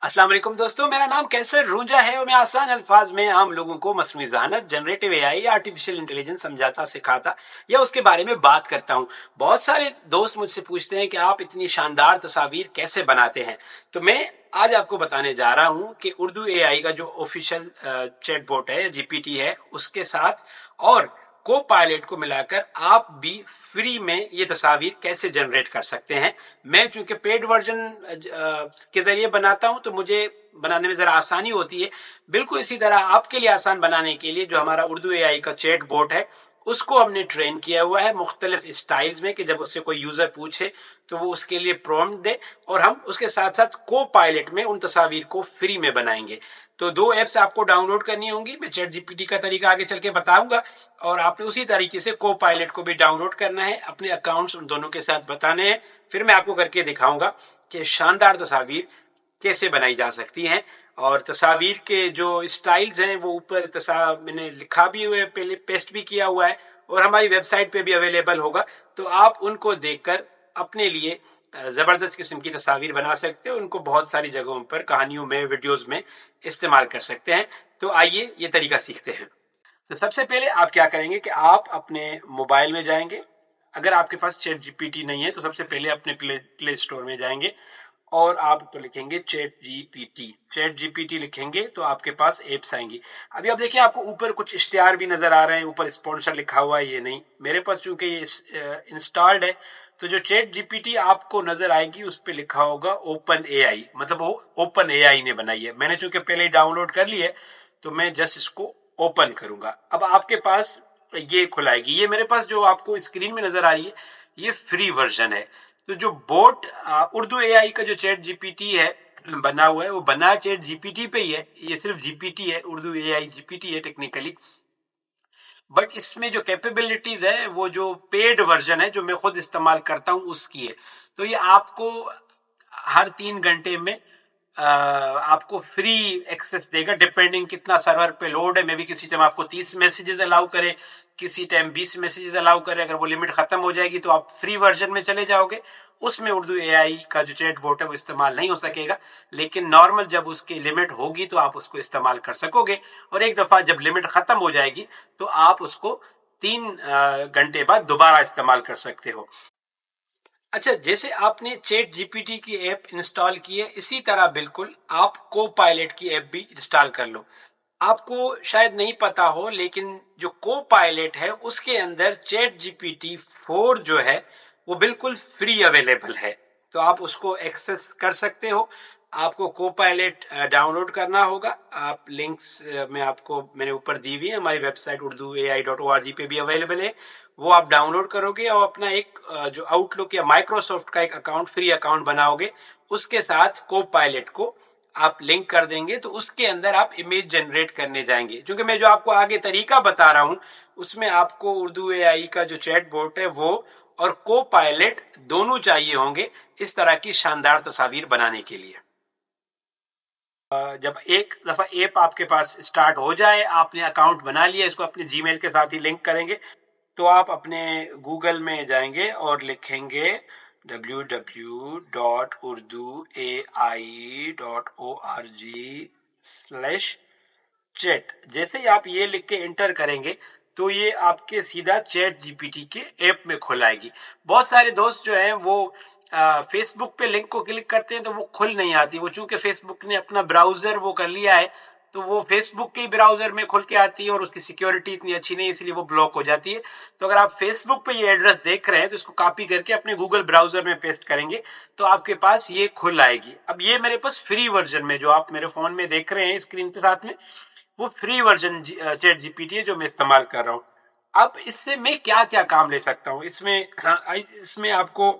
अस्सलाम वालेकुम दोस्तों, मेरा नाम कैसर रूंजा है और मैं आसान अल्फाज में आम लोगों को मसनूई ज़हानत, जनरेटिव एआई, आर्टिफिशियल इंटेलिजेंस समझाता, सिखाता या उसके बारे में बात करता हूँ। बहुत सारे दोस्त मुझसे पूछते हैं कि आप इतनी शानदार तस्वीर कैसे बनाते हैं। तो मैं आज आपको बताने जा रहा हूँ कि उर्दू एआई का जो ऑफिशियल चैटबॉट है, जीपीटी है, उसके साथ और को पायलट को मिलाकर आप भी फ्री में ये तस्वीर कैसे जनरेट कर सकते हैं। मैं चूंकि पेड वर्जन के जरिए बनाता हूं तो मुझे बनाने में जरा आसानी होती है। बिल्कुल इसी तरह आपके लिए आसान बनाने के लिए जो हमारा उर्दू एआई का चैट बोट है उसको हमने ट्रेन किया हुआ है मुख्तलिफ स्टाइल्स में कि जब उससे कोई यूजर पूछे तो वो उसके लिए प्रॉम्प्ट दे और हम उसके साथ साथ को पायलट में उन तस्वीर को फ्री में बनाएंगे। तो दो एप्स आपको डाउनलोड करनी होंगी। मैं चैट जीपीटी का तरीका आगे चल के बताऊंगा और आपने उसी तरीके से को पायलट को भी डाउनलोड करना है, अपने अकाउंट्स उन दोनों के साथ बताने हैं। फिर मैं आपको करके दिखाऊंगा कि शानदार तस्वीर कैसे बनाई जा सकती हैं। और तस्वीर के जो स्टाइल्स हैं वो ऊपर मैंने लिखा भी हुआ है, पहले पेस्ट भी किया हुआ है और हमारी वेबसाइट पे भी अवेलेबल होगा। तो आप उनको देखकर अपने लिए जबरदस्त किस्म की तस्वीर बना सकते हो। उनको बहुत सारी जगहों पर, कहानियों में, वीडियोस में इस्तेमाल कर सकते हैं। तो आइए ये तरीका सीखते हैं। तो सबसे पहले आप क्या करेंगे कि आप अपने मोबाइल में जाएंगे। अगर आपके पास चैट जीपीटी नहीं है तो सबसे पहले अपने प्ले स्टोर में जाएंगे और आप तो लिखेंगे चैट जीपीटी लिखेंगे तो आपके पास एप्स आएंगी। अभी आप देखिए, आपको ऊपर कुछ इश्तिहार भी नजर आ रहे हैं, ऊपर स्पॉन्सर लिखा हुआ है। ये नहीं, मेरे पास चूंकि ये इंस्टॉल्ड है तो जो चैट जीपीटी आपको नजर आएगी उस पर लिखा होगा ओपन एआई, मतलब वो ओपन एआई ने बनाई है। मैंने चूंकि पहले ही डाउनलोड कर ली है तो मैं जस्ट इसको ओपन करूंगा। अब आपके पास ये खुलाएगी। ये मेरे पास जो आपको स्क्रीन में नजर आ रही है ये फ्री वर्जन है। तो जो बोट उर्दू एआई का जो चैट जीपीटी है बना हुआ है वो बना चैट जीपीटी पे ही है। ये सिर्फ जीपीटी है, उर्दू एआई जीपीटी है टेक्निकली। बट इसमें जो कैपेबिलिटीज है वो जो पेड वर्जन है जो मैं खुद इस्तेमाल करता हूं उसकी है। तो ये आपको हर 3 घंटे में आपको फ्री एक्सेस देगा, डिपेंडिंग कितना सर्वर पे लोड है। मे भी किसी टाइम आपको 30 मैसेजेस अलाउ करे, किसी टाइम 20 मैसेजेस अलाउ करे। अगर वो लिमिट खत्म हो जाएगी तो आप फ्री वर्जन में चले जाओगे, उसमें उर्दू एआई का जो चैट बोट है वो इस्तेमाल नहीं हो सकेगा। लेकिन नॉर्मल जब उसकी लिमिट होगी तो आप उसको इस्तेमाल कर सकोगे और एक दफा जब लिमिट खत्म हो जाएगी तो आप उसको 3 घंटे बाद दोबारा इस्तेमाल कर सकते हो। अच्छा, जैसे आपने चैट जीपीटी की ऐप इंस्टॉल की है इसी तरह बिल्कुल आप को पायलट की ऐप भी इंस्टॉल कर लो। आपको शायद नहीं पता हो लेकिन जो को पायलट है उसके अंदर चैट जीपीटी 4 जो है वो बिल्कुल फ्री अवेलेबल है। तो आप उसको एक्सेस कर सकते हो। आपको को पायलट डाउनलोड करना होगा। आप लिंक्स में आपको मैंने ऊपर दी हुई है, हमारी वेबसाइट urduai.org पे भी अवेलेबल है। वो आप डाउनलोड करोगे और अपना एक जो आउटलुक या माइक्रोसॉफ्ट का एक अकाउंट, फ्री अकाउंट बनाओगे। उसके साथ को पायलट को आप लिंक कर देंगे तो उसके अंदर आप इमेज जनरेट करने जाएंगे। क्योंकि मैं जो आपको आगे तरीका बता रहा हूं उसमें आपको उर्दू एआई का जो चैट बोट है वो और को पायलट दोनों चाहिए होंगे इस तरह की शानदार तस्वीर बनाने के लिए। जब एक दफा ऐप आपके पास स्टार्ट हो जाए, आपने अकाउंट बना लिया, इसको अपने जीमेल के साथ ही लिंक करेंगे, तो आप अपने गूगल में जाएंगे और लिखेंगे www.urduai.org/चैट। जैसे ही आप ये लिख के एंटर करेंगे तो ये आपके सीधा चैट जीपीटी के ऐप में खुलाएगी। बहुत सारे दोस्त जो हैं वो फेसबुक पे लिंक को क्लिक करते हैं तो वो खुल नहीं आती। वो चूंकि फेसबुक ने अपना ब्राउजर वो कर लिया है तो वो फेसबुक के ब्राउजर में खुल के आती है और उसकी सिक्योरिटी इतनी अच्छी नहीं, इसलिए वो ब्लॉक हो जाती है। तो अगर आप फेसबुक पे ये एड्रेस देख रहे हैं तो इसको कॉपी करके अपने गूगल ब्राउजर में पेस्ट करेंगे तो आपके पास ये खुल आएगी। अब ये मेरे पास फ्री वर्जन में जो आप मेरे फोन में देख रहे हैं स्क्रीन के साथ में वो फ्री वर्जन चैट जीपीटी है जो मैं इस्तेमाल कर रहा हूँ। अब इससे मैं क्या क्या काम ले सकता हूँ इसमें आपको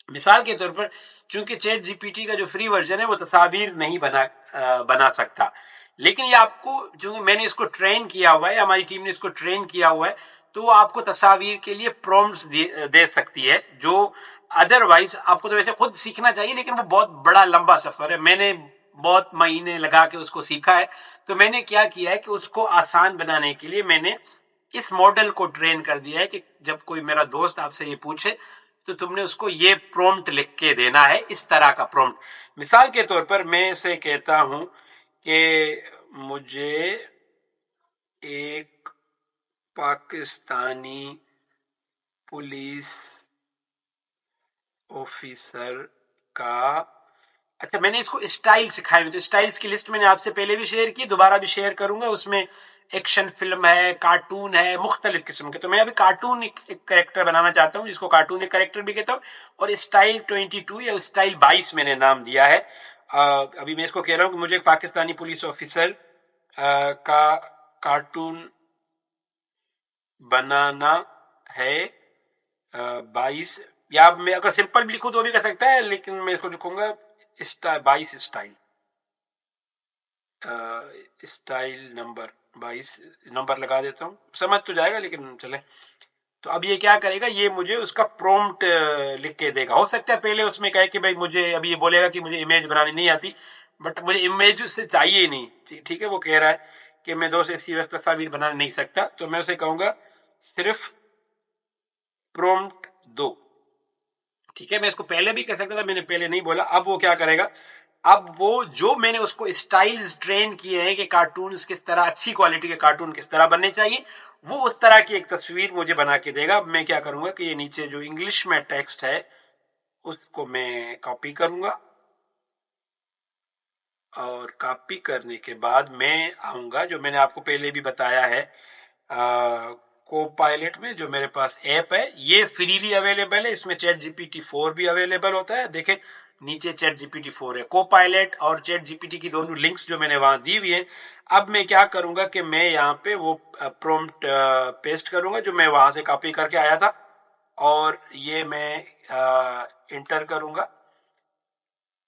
मिसाल के तौर पर, चूंकि चैट जीपीटी का जो फ्री वर्जन है वो तस्वीर नहीं बना सकता, लेकिन ये आपको, जो मैंने इसको ट्रेन किया हुआ है, हमारी टीम ने इसको ट्रेन किया हुआ है, तो वो आपको तस्वीर के लिए प्रॉम्प्ट्स दे सकती है जो अदरवाइज आपको तो वैसे खुद सीखना चाहिए लेकिन वो बहुत बड़ा लंबा सफर है। मैंने बहुत महीने लगा के उसको सीखा है। तो मैंने क्या किया है कि उसको आसान बनाने के लिए मैंने इस मॉडल को ट्रेन कर दिया है कि जब कोई मेरा दोस्त आपसे ये पूछे तो तुमने उसको ये प्रॉम्प्ट लिख के देना है, इस तरह का प्रॉम्प्ट। मिसाल के तौर पर मैं इसे कहता हूं कि मुझे एक पाकिस्तानी पुलिस ऑफिसर का, अच्छा मैंने इसको स्टाइल सिखाए हुए, तो स्टाइल्स की लिस्ट मैंने आपसे पहले भी शेयर की, दोबारा भी शेयर करूंगा। उसमें एक्शन फिल्म है, कार्टून है, मुख्तलिफ किस्म के। तो मैं अभी कार्टून एक कैरेक्टर बनाना चाहता हूँ, जिसको कार्टून एक कैरेक्टर भी कहता हूँ, और स्टाइल 22 या स्टाइल 22 मैंने नाम दिया है। अभी मैं इसको कह रहा हूँ कि मुझे एक पाकिस्तानी पुलिस ऑफिसर का कार्टून बनाना है 22, या मैं अगर सिंपल भी लिखूं तो भी कर सकता है, लेकिन मैं इसको लिखूंगा 22 स्टाइल नंबर 22 नंबर लगा देता हूं, समझ तो जाएगा लेकिन चले। तो अब ये क्या करेगा, ये मुझे उसका प्रॉम्प्ट लिख के देगा। हो सकता है पहले उसमें कहे कि भाई मुझे, अभी ये बोलेगा कि मुझे इमेज बनानी नहीं आती, बट मुझे इमेज उससे चाहिए नहीं, ठीक है। वो कह रहा है कि मैं दोस्त ऐसी तस्वीर बना नहीं सकता, तो मैं उसे कहूंगा सिर्फ प्रॉम्प्ट दो, ठीक है। मैं इसको पहले भी कह सकता था, मैंने पहले नहीं बोला। अब वो क्या करेगा, अब वो जो मैंने उसको स्टाइल्स ट्रेन किए हैं कि कार्टून किस तरह, अच्छी क्वालिटी के कार्टून किस तरह बनने चाहिए, वो उस तरह की एक तस्वीर मुझे बना के देगा। अब मैं क्या करूंगा कि ये नीचे जो इंग्लिश में टेक्स्ट है उसको मैं कॉपी करूंगा, और कॉपी करने के बाद मैं आऊंगा, जो मैंने आपको पहले भी बताया है, को पायलट में जो मेरे पास ऐप है, ये फ्रीली अवेलेबल है। इसमें चैट जीपीटी 4 भी अवेलेबल होता है, देखें नीचे चैट जीपीटी 4 है। को पायलट और चैट जीपीटी की दोनों लिंक्स जो मैंने वहां दी हुई है। अब मैं क्या करूंगा कि मैं यहाँ पे वो प्रॉम्प्ट पेस्ट करूंगा जो मैं वहां से कॉपी करके आया था, और ये मैं इंटर करूंगा।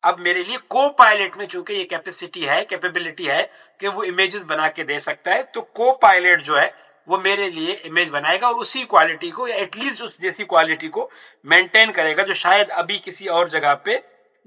अब मेरे लिए को पायलट में चूंकि ये कैपेबिलिटी है कि वो इमेजेस बना के दे सकता है, तो को पायलट जो है वो मेरे लिए इमेज बनाएगा, और उसी क्वालिटी को, या एटलीस्ट उस जैसी क्वालिटी को मेंटेन करेगा, जो शायद अभी किसी और जगह पे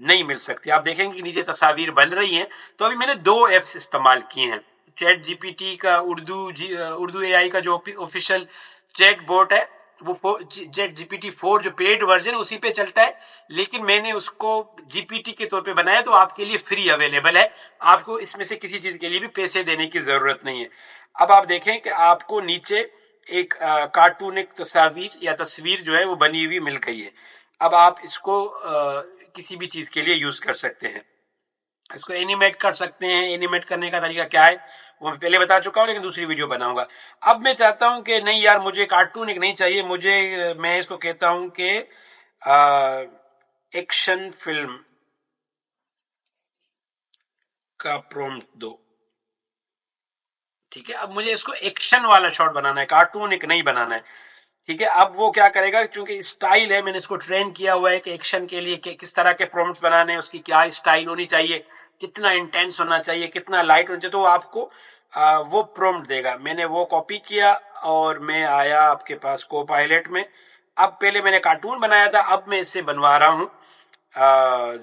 नहीं मिल सकती। आप देखेंगे कि नीचे तस्वीर बन रही हैं। तो अभी मैंने दो एप्स इस्तेमाल किए हैं। चैट जीपीटी का उर्दू एआई का जो ऑफिशियल चैट बोट है, वो चैट जीपीटी 4 जो पेड वर्जन उसी पे चलता है, लेकिन मैंने उसको जीपीटी के तौर पे बनाया, तो आपके लिए फ्री अवेलेबल है। आपको इसमें से किसी चीज के लिए भी पैसे देने की जरूरत नहीं है। अब आप देखें कि आपको नीचे एक कार्टूनिक तस्वीर जो है वो बनी हुई मिल गई है। अब आप इसको किसी भी चीज के लिए यूज कर सकते हैं। इसको एनिमेट कर सकते हैं। एनिमेट करने का तरीका क्या है वो मैं पहले बता चुका हूं, लेकिन दूसरी वीडियो बनाऊंगा। अब मैं चाहता हूं कि नहीं यार, मुझे कार्टून एक नहीं चाहिए, मैं इसको कहता हूं कि एक्शन फिल्म का प्रॉम्प्ट दो, ठीक है। अब मुझे इसको एक्शन वाला शॉट बनाना है, कार्टून एक नहीं बनाना है, ठीक है। अब वो क्या करेगा, चूंकि स्टाइल है, मैंने इसको ट्रेन किया हुआ है कि एक्शन के लिए किस तरह के प्रॉम्प्ट बनाने हैं, उसकी क्या स्टाइल होनी चाहिए, कितना इंटेंस होना चाहिए, कितना लाइट होना चाहिए, तो वो आपको वो प्रॉम्प्ट देगा। मैंने वो कॉपी किया और मैं आया आपके पास को पायलट में। अब पहले मैंने कार्टून बनाया था, अब मैं इससे बनवा रहा हूं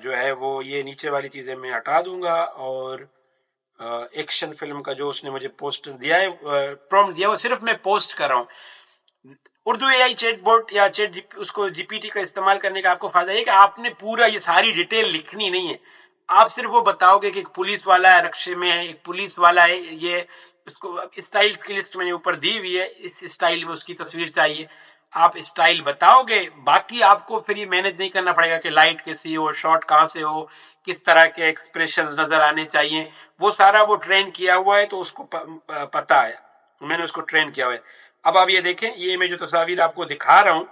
जो है वो, ये नीचे वाली चीजें मैं हटा दूंगा, और एक्शन फिल्म का जो उसने मुझे पोस्टर दिया है, प्रॉम्प्ट दिया, वो सिर्फ मैं पोस्ट कर रहा हूं। उर्दू एआई चैट बोट या उसको जीपीटी का इस्तेमाल करने का आपको फायदा है कि आपने पूरा ये सारी डिटेल लिखनी नहीं है। आप सिर्फ वो बताओगे कि एक पुलिस वाला है, रक्शे में है, एक पुलिस वाला है, ये उसको स्टाइल की लिस्ट मैंने ऊपर दी हुई है, इस स्टाइल में उसकी तस्वीर चाहिए। आप स्टाइल बताओगे, बाकी आपको फिर ये मैनेज नहीं करना पड़ेगा कि लाइट कैसी हो, शॉट कहां से हो, किस तरह के एक्सप्रेशन नजर आने चाहिए। वो सारा वो ट्रेन किया हुआ है, तो उसको पता है, मैंने उसको ट्रेन किया हुआ है। अब आप ये देखें, ये मैं जो तस्वीर आपको दिखा रहा हूं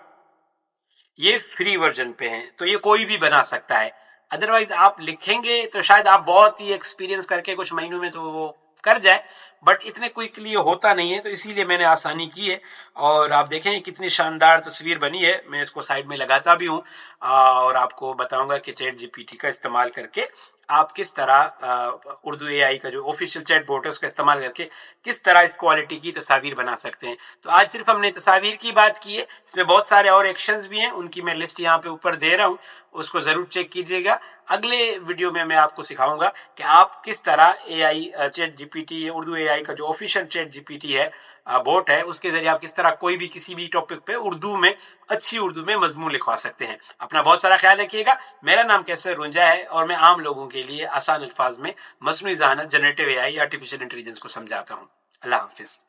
ये फ्री वर्जन पे है, तो ये कोई भी बना सकता है। अदरवाइज आप लिखेंगे तो शायद आप बहुत ही एक्सपीरियंस करके कुछ महीनों में तो वो कर जाए, बट इतने क्विकली होता नहीं है, तो इसीलिए मैंने आसानी की है। और आप देखें कितनी शानदार तस्वीर बनी है। मैं इसको साइड में लगाता भी हूँ, और आपको बताऊंगा कि चैट जीपीटी का इस्तेमाल करके आप किस तरह उर्दू एआई का जो ऑफिशियल चैट बोट है उसका इस्तेमाल करके किस तरह इस क्वालिटी की तस्वीर बना सकते हैं। तो आज सिर्फ हमने तस्वीर की बात की है, इसमें बहुत सारे और एक्शंस भी हैं, उनकी मैं लिस्ट यहाँ पे ऊपर दे रहा हूँ, उसको जरूर चेक कीजिएगा। अगले वीडियो में मैं आपको सिखाऊंगा कि आप किस तरह AI chat GPT, Urdu AI का जो ऑफिशियल चैट जीपीटी है, बोट है, उसके जरिए आप किस तरह कोई भी किसी भी टॉपिक पे उर्दू में, अच्छी उर्दू में मजमून लिखवा सकते हैं। अपना बहुत सारा ख्याल रखिएगा। मेरा नाम कैसर रुंजा है और मैं आम लोगों के लिए आसान अल्फाज में मसनूई ज़हानत, जनरेटिव एआई, आर्टिफिशियल इंटेलिजेंस को समझाता हूँ। अल्लाह हाफिज।